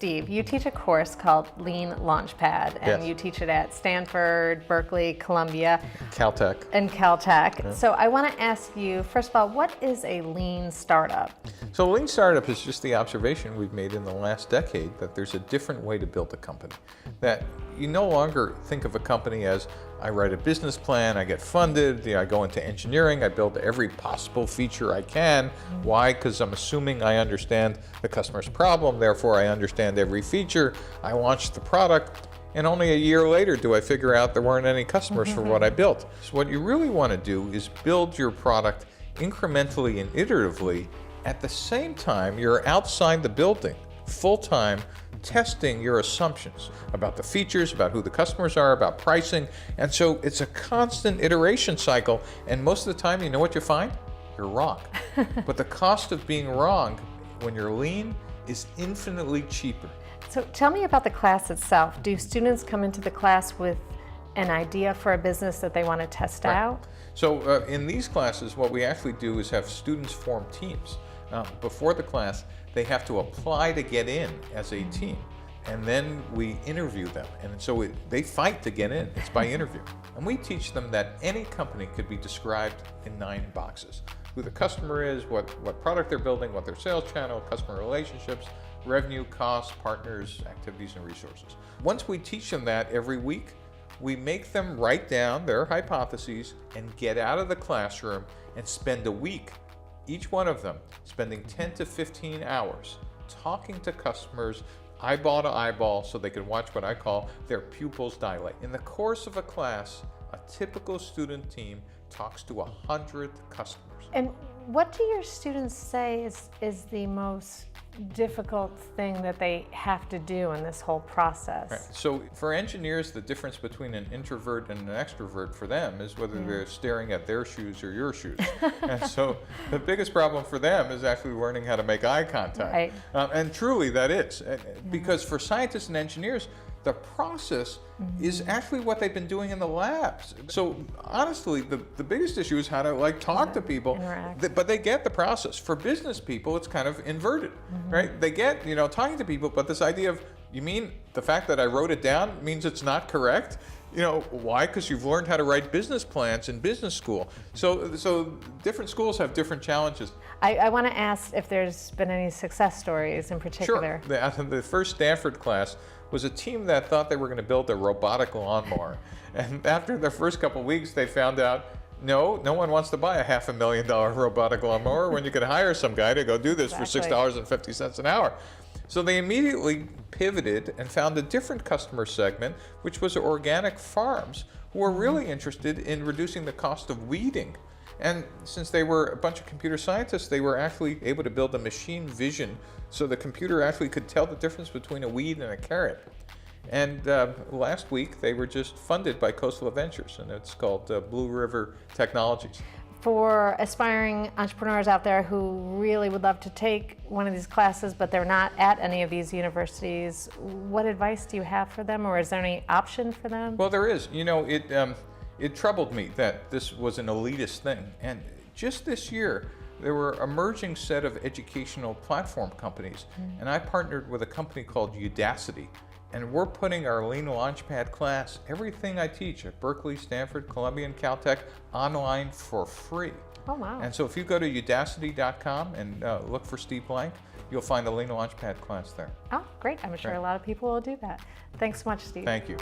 Steve, you teach a course called Lean LaunchPad, and Yes. you teach it at Stanford, Berkeley, Columbia, Caltech. and Caltech. So I want to ask you, first of all, what is a lean startup? So lean startup is just the observation we've made in the last decade that there's a different way to build a company. That you no longer think of a company as I write a business plan, I get funded, I go into engineering, I build every possible feature I can. Why? Because I'm assuming I understand the customer's problem, therefore I understand every feature. I launch the product, and only a year later do I figure out there weren't any customers for what I built. So what you really want to do is build your product incrementally and iteratively. At the same time, you're outside the building, full-time, testing your assumptions about the features, about who the customers are, about pricing. And so it's a constant iteration cycle. And most of the time, you know what you find? You're wrong. But the cost of being wrong when you're lean is infinitely cheaper. So tell me about the class itself. Do students come into the class with an idea for a business that they want to test out? So in these classes, what we actually do is have students form teams. Before the class, they have to apply to get in as a team, and then we interview them. And so they fight to get in. It's by interview. And we teach them that any company could be described in 9 boxes. Who the customer is, what product they're building, what their sales channel, customer relationships, revenue, costs, partners, activities, and resources. Once we teach them that every week, we make them write down their hypotheses and get out of the classroom and spend a week, each one of them, spending 10 to 15 hours talking to customers eyeball to eyeball so they can watch what I call their pupils dilate. In the course of a class, a typical student team talks to 100 customers. And what do your students say is the most difficult thing that they have to do in this whole process? Right. So for engineers, the difference between an introvert and an extrovert for them is whether they're staring at their shoes or your shoes. And so the biggest problem for them is actually learning how to make eye contact. Right. And truly that is. Because for scientists and engineers, the process is actually what they've been doing in the labs. So honestly, the biggest issue is how to talk to people, but they get the process. For business people, it's kind of inverted, right? They get, talking to people, but this idea of, you mean the fact that I wrote it down means it's not correct? Why? Because you've learned how to write business plans in business school. So different schools have different challenges. I want to ask if there's been any success stories in particular. Sure. The first Stanford class was a team that thought they were going to build a robotic lawnmower. And after the first couple of weeks, they found out, no one wants to buy a $500,000 robotic lawnmower when you could hire some guy to go do this for $6.50 an hour. So they immediately pivoted and found a different customer segment, which was organic farms, who were really interested in reducing the cost of weeding. And since they were a bunch of computer scientists, they were actually able to build a machine vision so the computer actually could tell the difference between a weed and a carrot. And last week, they were just funded by Coastal Ventures, and it's called Blue River Technologies. For aspiring entrepreneurs out there who really would love to take one of these classes, but they're not at any of these universities, what advice do you have for them, or is there any option for them? Well, there is. It troubled me that this was an elitist thing. And just this year, there were an emerging set of educational platform companies. And I partnered with a company called Udacity. And we're putting our Lean LaunchPad class, everything I teach at Berkeley, Stanford, Columbia, and Caltech, online for free. Oh, wow. And so if you go to udacity.com and look for Steve Blank, you'll find the Lean LaunchPad class there. Oh, great. I'm sure a lot of people will do that. Thanks so much, Steve. Thank you.